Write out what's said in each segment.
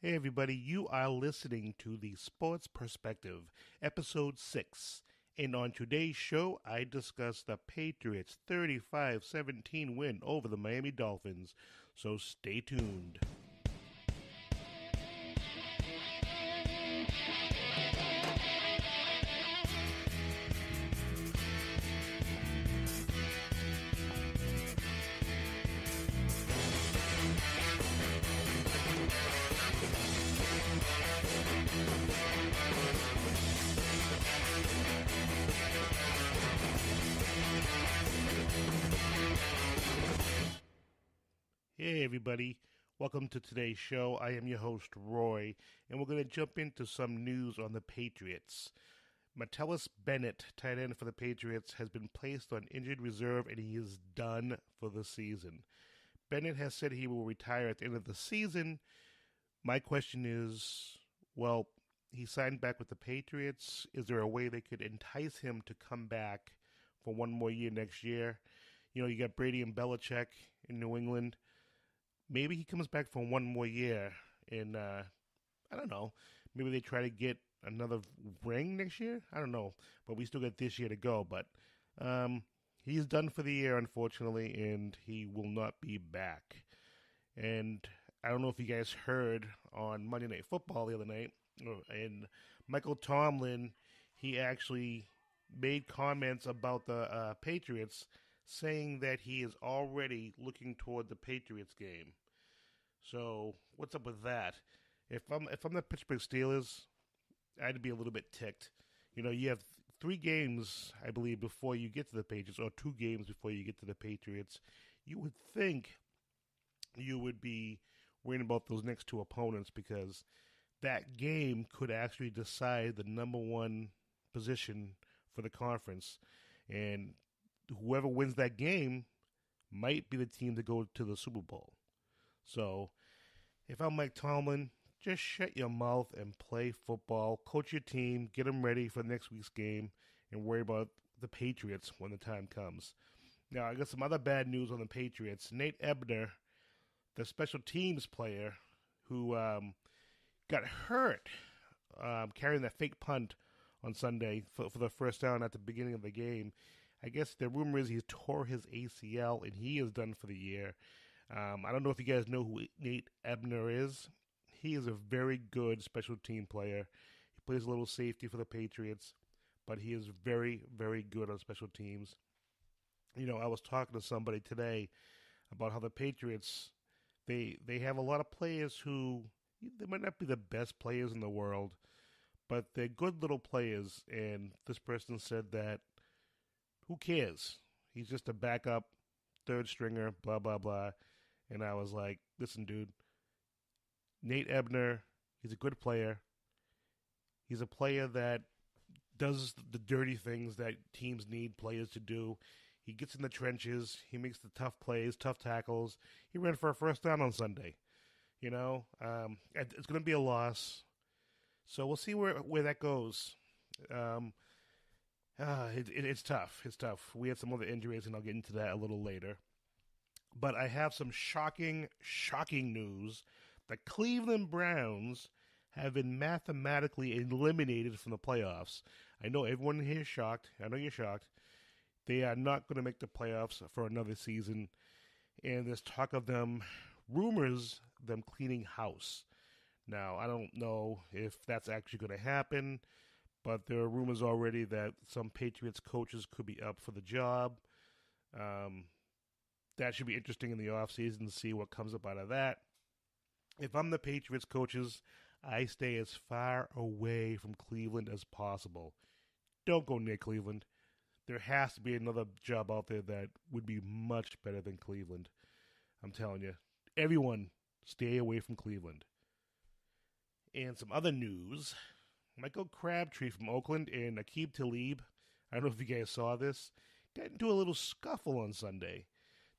Hey everybody, you are listening to the Sports Perspective, episode 6. And on today's show, I discuss the Patriots' 35-17 win over the Miami Dolphins. So stay tuned. Hey everybody, welcome to today's show. I am your host Roy, and we're going to jump into some news on the Patriots. Martellus Bennett, tight end for the Patriots, has been placed on injured reserve and he is done for the season. Bennett has said he will retire at the end of the season. My question is, well, he signed back with the Patriots. Is there a way they could entice him to come back for one more year next year? You know, you got Brady and Belichick in New England. Maybe he comes back for one more year, and I don't know. Maybe they try to get another ring next year. I don't know, but we still got this year to go. But he's done for the year, unfortunately, and he will not be back. And I don't know if you guys heard on Monday Night Football the other night, and Michael Tomlin, he actually made comments about the Patriots, saying that he is already looking toward the Patriots game. So what's up with that? If I'm the Pittsburgh Steelers, I'd be a little bit ticked. You know, you have 3 games, I believe, before you get to the Patriots, or 2 games before you get to the Patriots. You would think you would be worrying about those next 2 opponents, because that game could actually decide the number 1 position for the conference. And whoever wins that game might be the team to go to the Super Bowl. So, if I'm Mike Tomlin, just shut your mouth and play football. Coach your team, get them ready for next week's game, and worry about the Patriots when the time comes. Now, I got some other bad news on the Patriots. Nate Ebner, the special teams player who got hurt carrying that fake punt on Sunday for the first down at the beginning of the game. I guess the rumor is he tore his ACL and he is done for the year. I don't know if you guys know who Nate Ebner is. He is a very good special team player. He plays a little safety for the Patriots, but he is very, very good on special teams. You know, I was talking to somebody today about how the Patriots, they have a lot of players who, they might not be the best players in the world, but they're good little players, and this person said that, who cares? He's just a backup, third stringer, blah, blah, blah. And I was like, listen, dude, Nate Ebner, he's a good player. He's a player that does the dirty things that teams need players to do. He gets in the trenches. He makes the tough plays, tough tackles. He ran for a first down on Sunday. You know, it's going to be a loss. So we'll see where that goes. It's tough. It's tough. We had some other injuries, and I'll get into that a little later. But I have some shocking news. The Cleveland Browns have been mathematically eliminated from the playoffs. I know everyone here is shocked. I know you're shocked. They are not going to make the playoffs for another season. And there's talk of rumors them cleaning house. Now, I don't know if that's actually going to happen, but there are rumors already that some Patriots coaches could be up for the job. That should be interesting in the offseason to see what comes up out of that. If I'm the Patriots coaches, I stay as far away from Cleveland as possible. Don't go near Cleveland. There has to be another job out there that would be much better than Cleveland. I'm telling you. Everyone, stay away from Cleveland. And some other news. Michael Crabtree from Oakland and Aqib Talib, I don't know if you guys saw this, got into a little scuffle on Sunday.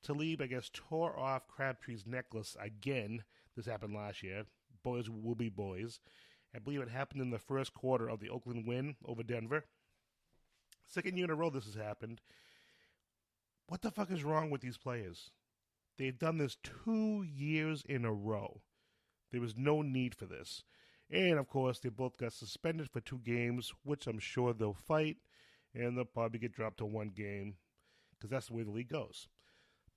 Talib, I guess, tore off Crabtree's necklace again. This happened last year. Boys will be boys. I believe it happened in the first quarter of the Oakland win over Denver. Second year in a row this has happened. What the fuck is wrong with these players? They've done this 2 years in a row. There was no need for this. And, of course, they both got suspended for 2 games, which I'm sure they'll fight, and they'll probably get dropped to 1 game, because that's the way the league goes.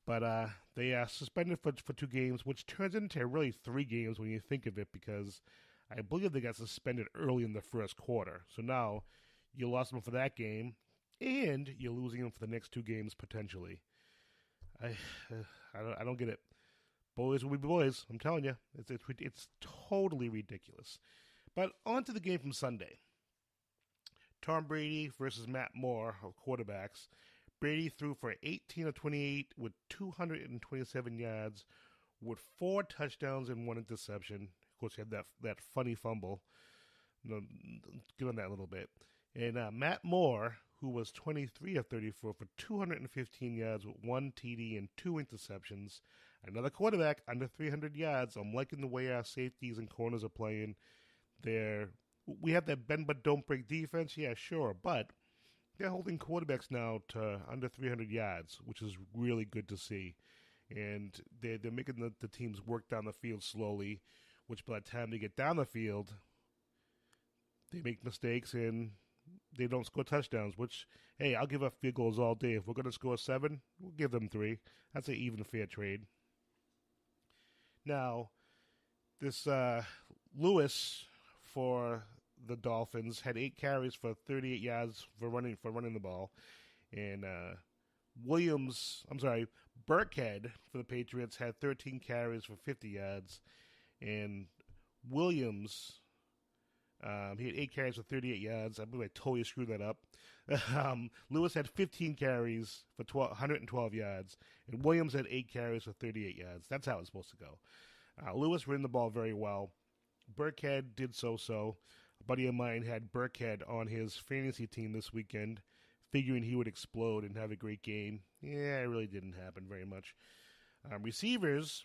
But they are suspended for 2 games, which turns into really 3 games when you think of it, because I believe they got suspended early in the first quarter. So now you lost them for that game, and you're losing them for the next 2 games potentially. I don't get it. Boys will be boys. I'm telling you, it's totally ridiculous. But on to the game from Sunday. Tom Brady versus Matt Moore of quarterbacks. Brady threw for 18 of 28 with 227 yards, with 4 touchdowns and 1 interception. Of course, he had that funny fumble. Get on that a little bit. And Matt Moore, who was 23 of 34 for 215 yards with 1 TD and 2 interceptions. Another quarterback under 300 yards. I'm liking the way our safeties and corners are playing. We have that bend but don't break defense, yeah, sure, but they're holding quarterbacks now to under 300 yards, which is really good to see. And they're making the teams work down the field slowly, which by the time they get down the field, they make mistakes and they don't score touchdowns, which, hey, I'll give up field goals all day. If we're going to score 7, we'll give them 3. That's an even fair trade. Now, this Lewis for the Dolphins had 8 carries for 38 yards for running the ball, and Burkhead for the Patriots had 13 carries for 50 yards, and Williams, he had 8 carries for 38 yards. I believe I totally screwed that up. Lewis had 15 carries for 112 yards, and Williams had 8 carries for 38 yards. That's how it's supposed to go. Lewis ran the ball very well. Burkhead did so-so. A buddy of mine had Burkhead on his fantasy team this weekend, figuring he would explode and have a great game. Yeah, it really didn't happen very much. Receivers,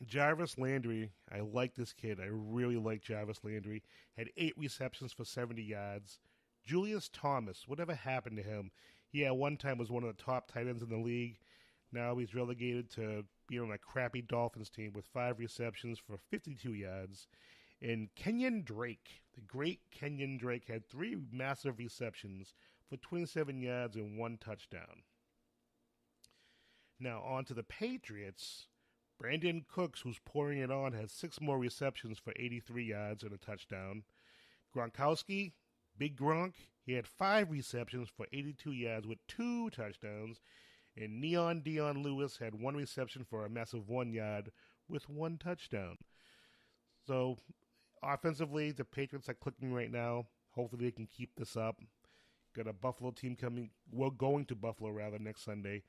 Jarvis Landry. I like this kid. I really like Jarvis Landry. Had 8 receptions for 70 yards. Julius Thomas, whatever happened to him? He at one time was one of the top tight ends in the league. Now he's relegated to being on a crappy Dolphins team with 5 receptions for 52 yards. And Kenyon Drake, the great Kenyon Drake, had 3 massive receptions for 27 yards and 1 touchdown. Now on to the Patriots. Brandon Cooks, who's pouring it on, has 6 more receptions for 83 yards and a touchdown. Gronkowski, Big Gronk, he had 5 receptions for 82 yards with 2 touchdowns. And Neon Dion Lewis had 1 reception for a massive 1 yard with 1 touchdown. So, offensively, the Patriots are clicking right now. Hopefully they can keep this up. Got a Buffalo team coming. We're going to Buffalo, rather, next Sunday.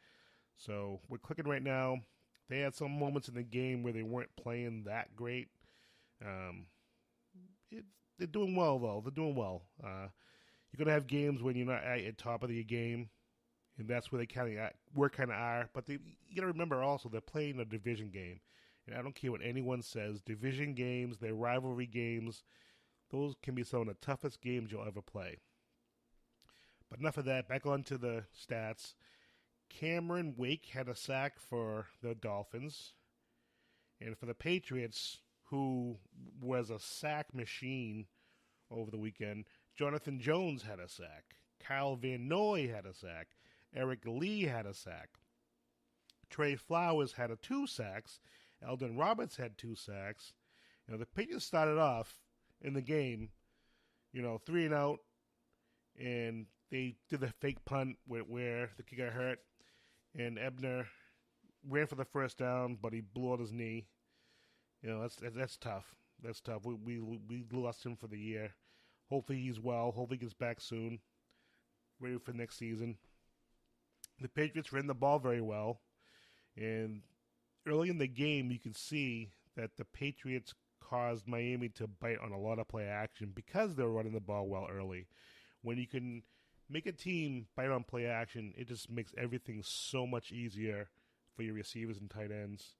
So, we're clicking right now. They had some moments in the game where they weren't playing that great. They're doing well, though. They're doing well. You're going to have games when you're not at the top of your game. And that's where they kind of are. But you got to remember also they're playing a division game. And I don't care what anyone says. Division games, they're rivalry games. Those can be some of the toughest games you'll ever play. But enough of that. Back on to the stats. Cameron Wake had a sack for the Dolphins. And for the Patriots, who was a sack machine over the weekend, Jonathan Jones had a sack. Kyle Van Noy had a sack. Eric Lee had a sack. Trey Flowers had 2 sacks. Eldon Roberts had 2 sacks. The Patriots started off in the game, 3 and out, and they did the fake punt where the kicker got hurt, and Ebner ran for the first down, but he blew out his knee. That's tough. That's tough. We lost him for the year. Hopefully he's well. Hopefully he gets back soon. Ready for next season. The Patriots ran the ball very well, and early in the game you could see that the Patriots caused Miami to bite on a lot of play action because they were running the ball well early. When you can make a team bite on play action, it just makes everything so much easier for your receivers and tight ends.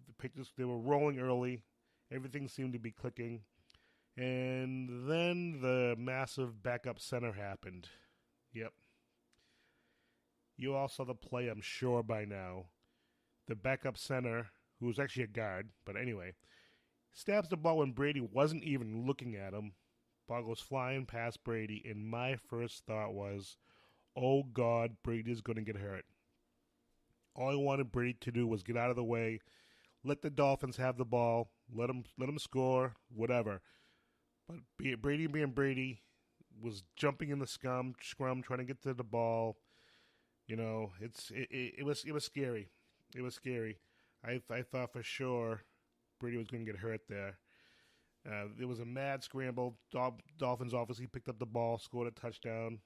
The Patriots, they were rolling early. Everything seemed to be clicking. And then the massive backup center happened. Yep. You all saw the play, I'm sure, by now. The backup center, who was actually a guard, but anyway, Stabs the ball when Brady wasn't even looking at him. Ball goes flying past Brady, and my first thought was, oh God, Brady's going to get hurt. All I wanted Brady to do was get out of the way, let the Dolphins have the ball, let them score, whatever. But Brady being Brady was jumping in the scrum, trying to get to the ball. You know, it was scary. It was scary. I thought for sure Brady was going to get hurt there. There was a mad scramble. Dolphins obviously picked up the ball, scored a touchdown.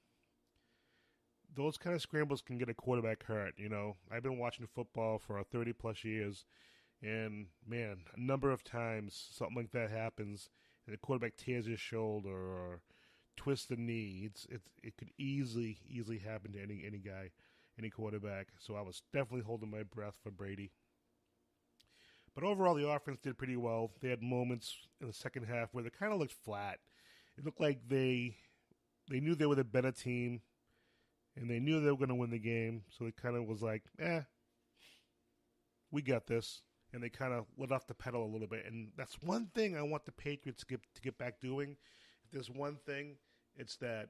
Those kind of scrambles can get a quarterback hurt. You know, I've been watching football for 30 plus years, and man, a number of times something like that happens, and the quarterback tears his shoulder or twists the knee. It could easily happen to any guy, any quarterback. So I was definitely holding my breath for Brady. But overall, the offense did pretty well. They had moments in the second half where they kind of looked flat. It looked like they knew they were the better team, and they knew they were going to win the game. So it kind of was like, we got this. And they kind of let off the pedal a little bit. And that's one thing I want the Patriots to get back doing. If there's one thing, it's that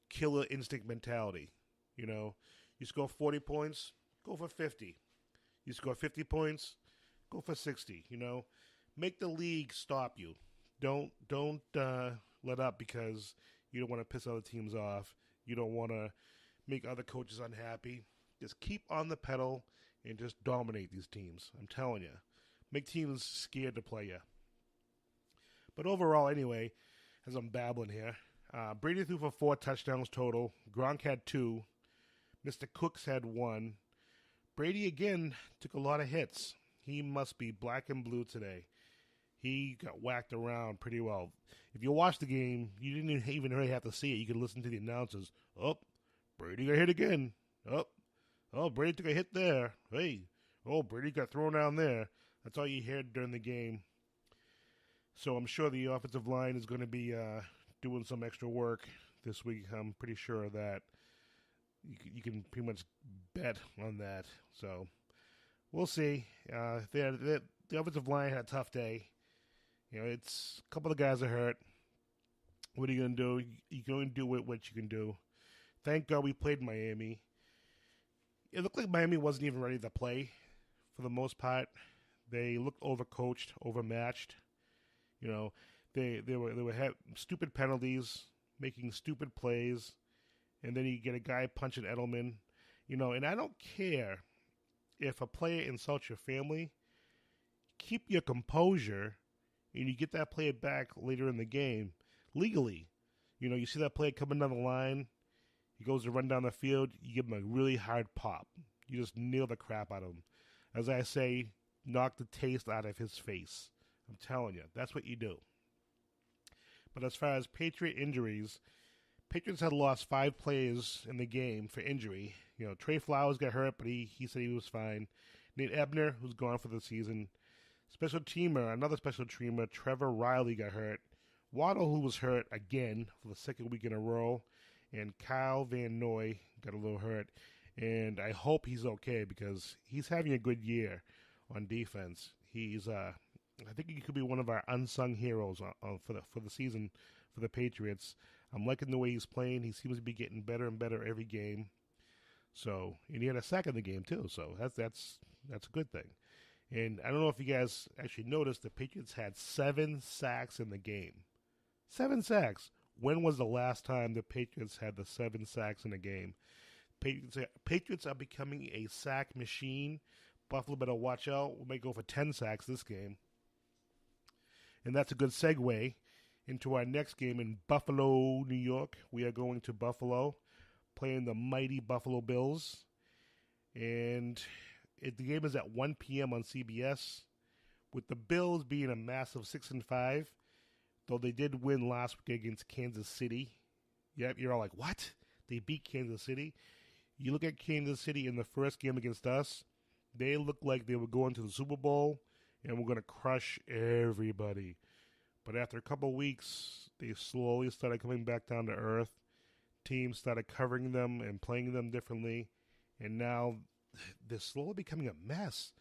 killer instinct mentality. You know, you score 40 points, go for 50. You score 50 points, go for 60. You know, make the league stop you. Don't let up because you don't want to piss other teams off. You don't want to make other coaches unhappy. Just keep on the pedal and just dominate these teams. I'm telling you. Make teams scared to play you. But overall, anyway, as I'm babbling here, Brady threw for 4 touchdowns total. Gronk had 2. Mr. Cooks had 1. Brady, again, took a lot of hits. He must be black and blue today. He got whacked around pretty well. If you watch the game, you didn't even really have to see it. You could listen to the announcers. Oh, Brady got hit again. Oh, Brady took a hit there. Hey, oh, Brady got thrown down there. That's all you heard during the game. So I'm sure the offensive line is going to be doing some extra work this week. I'm pretty sure of that. You can pretty much bet on that. So we'll see. The offensive line had a tough day. You know, it's a couple of guys are hurt. What are you going to do? You can only do what you can do. Thank God we played Miami. It looked like Miami wasn't even ready to play for the most part. They looked overcoached, overmatched. You know, they were had stupid penalties, making stupid plays, and then you get a guy punching Edelman. You know, and I don't care if a player insults your family. Keep your composure, and you get that player back later in the game legally. You know, you see that player coming down the line. He goes to run down the field. You give him a really hard pop. You just nail the crap out of him. As I say, knock the taste out of his face. I'm telling you, that's what you do. But as far as Patriot injuries, Patriots had lost 5 players in the game for injury. You know, Trey Flowers got hurt, but he said he was fine. Nate Ebner, who's gone for the season. Another special teamer, Trevor Riley got hurt. Waddle, who was hurt again for the second week in a row. And Kyle Van Noy got a little hurt. And I hope he's okay because he's having a good year on defense. He's, I think he could be one of our unsung heroes for the season for the Patriots. I'm liking the way he's playing. He seems to be getting better and better every game. So, and he had a sack in the game too. So that's a good thing. And I don't know if you guys actually noticed, the Patriots had 7 sacks in the game. 7 sacks. When was the last time the Patriots had the 7 sacks in a game? Patriots are becoming a sack machine. Buffalo better watch out. We might go for 10 sacks this game. And that's a good segue into our next game in Buffalo, New York. We are going to Buffalo, playing the mighty Buffalo Bills. And the game is at 1 p.m. on CBS, with the Bills being a massive 6-5. Though they did win last week against Kansas City. Yep, you're all like, what? They beat Kansas City? You look at Kansas City in the first game against us, they looked like they were going to the Super Bowl and were going to crush everybody. But after a couple of weeks, they slowly started coming back down to earth. Teams started covering them and playing them differently. And now they're slowly becoming a mess.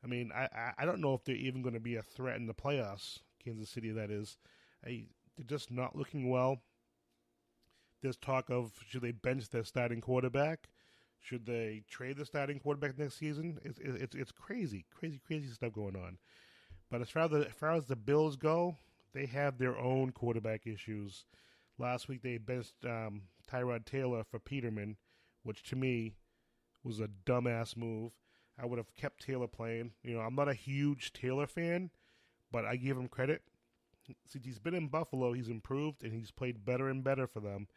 I mean, I don't know if they're even going to be a threat in the playoffs. Kansas City, that is. They're just not looking well. There's talk of should they bench their starting quarterback? Should they trade the starting quarterback next season? It's crazy, crazy, crazy stuff going on. But as far as the Bills go, they have their own quarterback issues. Last week they benched Tyrod Taylor for Peterman, which to me was a dumbass move. I would have kept Taylor playing. You know, I'm not a huge Taylor fan, but I give him credit. Since he's been in Buffalo, he's improved and he's played better and better for them.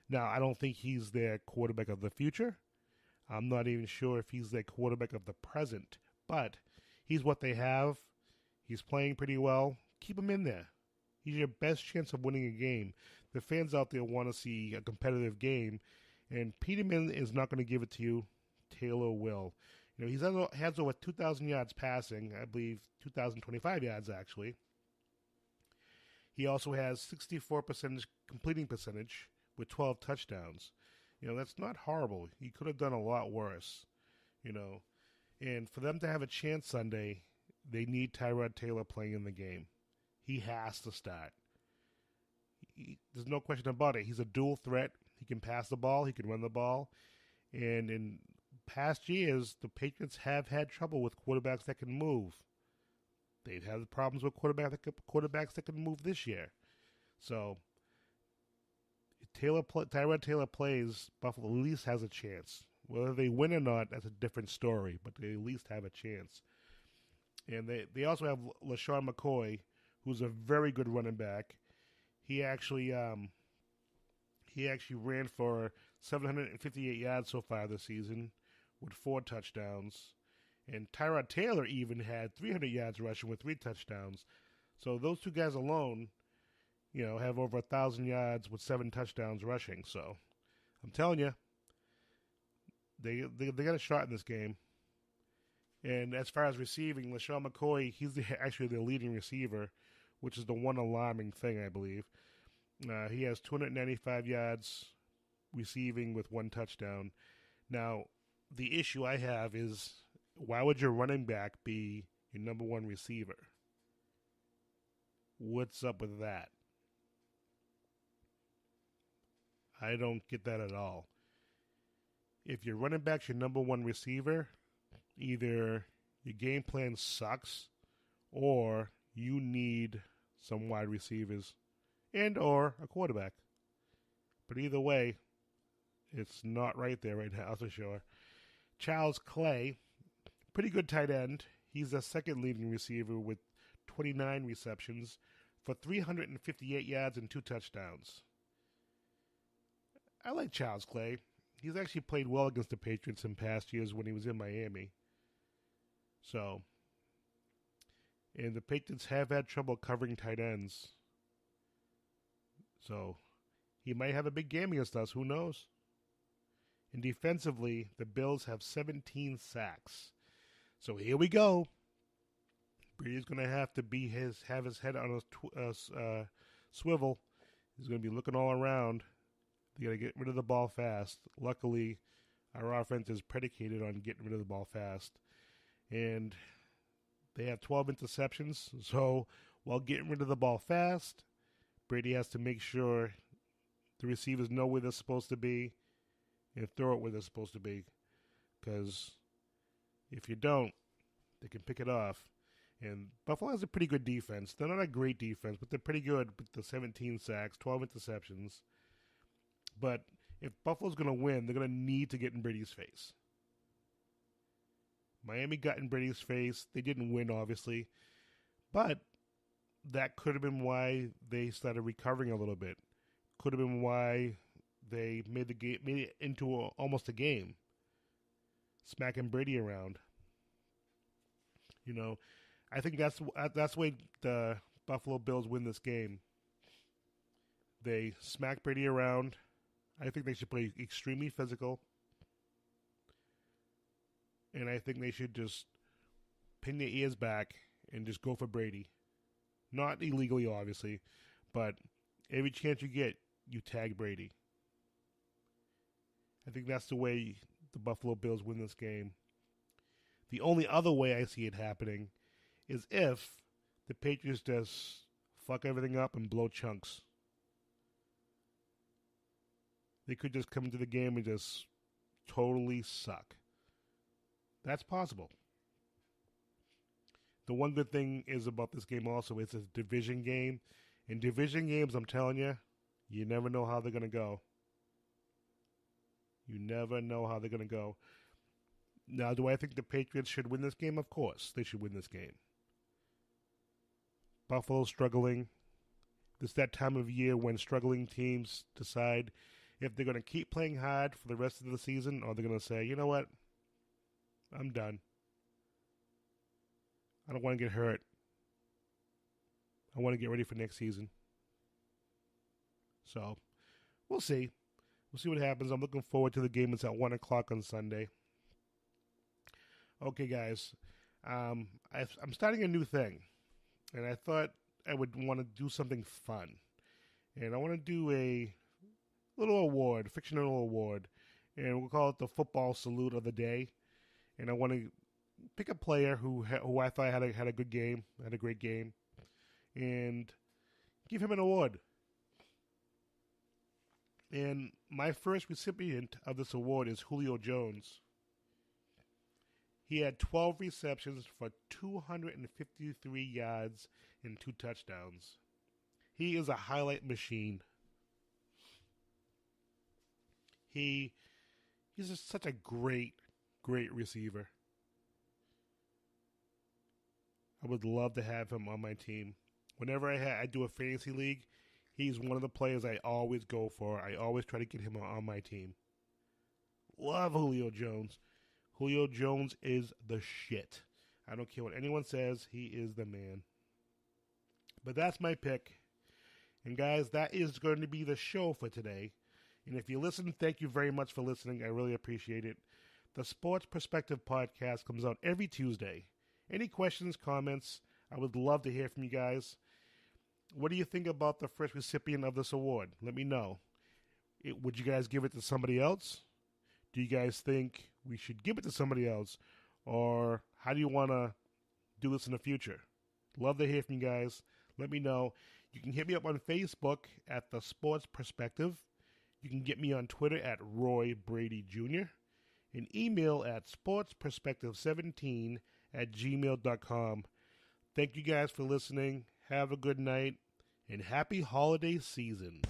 Now, I don't think he's their quarterback of the future. I'm not even sure if he's their quarterback of the present, but he's what they have. He's playing pretty well. Keep him in there. He's your best chance of winning a game. The fans out there want to see a competitive game, and Peterman is not going to give it to you. Taylor will. You know, has over 2,000 yards passing, I believe 2,025 yards actually. He also has 64% completing percentage with 12 touchdowns. You know, that's not horrible. He could have done a lot worse, you know. And for them to have a chance Sunday, they need Tyrod Taylor playing in the game. He has to start. There's no question about it. He's a dual threat. He can pass the ball. He can run the ball. And in past years, the Patriots have had trouble with quarterbacks that can move. They've had problems with quarterbacks that can move this year. So, Tyrod Taylor plays, Buffalo at least has a chance. Whether they win or not, that's a different story, but they at least have a chance. And they also have LaShawn McCoy, who's a very good running back. He actually ran for 758 yards so far this season with 4 touchdowns. And Tyrod Taylor even had 300 yards rushing with 3 touchdowns. So those two guys alone, you know, have over 1,000 yards with 7 touchdowns rushing. So I'm telling you, they got a shot in this game. And as far as receiving, LaShawn McCoy, he's actually the leading receiver, which is the one alarming thing, I believe. He has 295 yards receiving with 1 touchdown. Now, the issue I have is, why would your running back be your number 1 receiver? What's up with that? I don't get that at all. If your running back's your number 1 receiver, either your game plan sucks or you need some wide receivers and or a quarterback. But either way, it's not right there right now, for sure. Charles Clay, pretty good tight end. He's the second leading receiver with 29 receptions for 358 yards and 2 touchdowns. I like Charles Clay. He's actually played well against the Patriots in past years when he was in Miami. So, and the Patriots have had trouble covering tight ends. So, he might have a big game against us. Who knows? And defensively, the Bills have 17 sacks. So here we go. Brady's going to have to have his head on a swivel. He's going to be looking all around. They got to get rid of the ball fast. Luckily, our offense is predicated on getting rid of the ball fast. And they have 12 interceptions. So while getting rid of the ball fast, Brady has to make sure the receivers know where they're supposed to be and throw it where they're supposed to be. Because if you don't, they can pick it off. And Buffalo has a pretty good defense. They're not a great defense, but they're pretty good with the 17 sacks, 12 interceptions. But if Buffalo's going to win, they're going to need to get in Brady's face. Miami got in Brady's face. They didn't win, obviously. But that could have been why they started recovering a little bit. Could have been why they made it into almost a game. Smacking Brady around. You know, I think that's the way the Buffalo Bills win this game. They smack Brady around. I think they should play extremely physical. And I think they should just pin their ears back and just go for Brady. Not illegally, obviously, but every chance you get, you tag Brady. I think that's the way the Buffalo Bills win this game. The only other way I see it happening is if the Patriots just fuck everything up and blow chunks. They could just come into the game and just totally suck. That's possible. The one good thing is about this game also is it's a division game. In division games, I'm telling you, you never know how they're going to go. You never know how they're going to go. Now, do I think the Patriots should win this game? Of course, they should win this game. Buffalo's struggling. This is that time of year when struggling teams decide if they're going to keep playing hard for the rest of the season or they're going to say, you know what, I'm done. I don't want to get hurt. I want to get ready for next season. So, we'll see. We'll see what happens. I'm looking forward to the game. It's at 1 o'clock on Sunday. Okay, guys. I'm starting a new thing. And I thought I would want to do something fun. And I want to do a little award, fictional award. And we'll call it the Football Salute of the Day. And I want to pick a player who I thought had a good game, had a great game, and give him an award. And my first recipient of this award is Julio Jones. He had 12 receptions for 253 yards and 2 touchdowns. He is a highlight machine. He's just such a great receiver. I would love to have him on my team. Whenever I do a fantasy league, he's one of the players I always go for. I always try to get him on my team. Love Julio Jones. Julio Jones is the shit. I don't care what anyone says. He is the man. But that's my pick. And guys, that is going to be the show for today. And if you listen, thank you very much for listening. I really appreciate it. The Sports Perspective podcast comes out every Tuesday. Any questions, comments? I would love to hear from you guys. What do you think about the first recipient of this award? Let me know. Would you guys give it to somebody else? Do you guys think we should give it to somebody else? Or how do you want to do this in the future? Love to hear from you guys. Let me know. You can hit me up on Facebook at The Sports Perspective. You can get me on Twitter at Roy Brady Jr. and email at sportsperspective17@gmail.com. Thank you guys for listening. Have a good night and happy holiday season.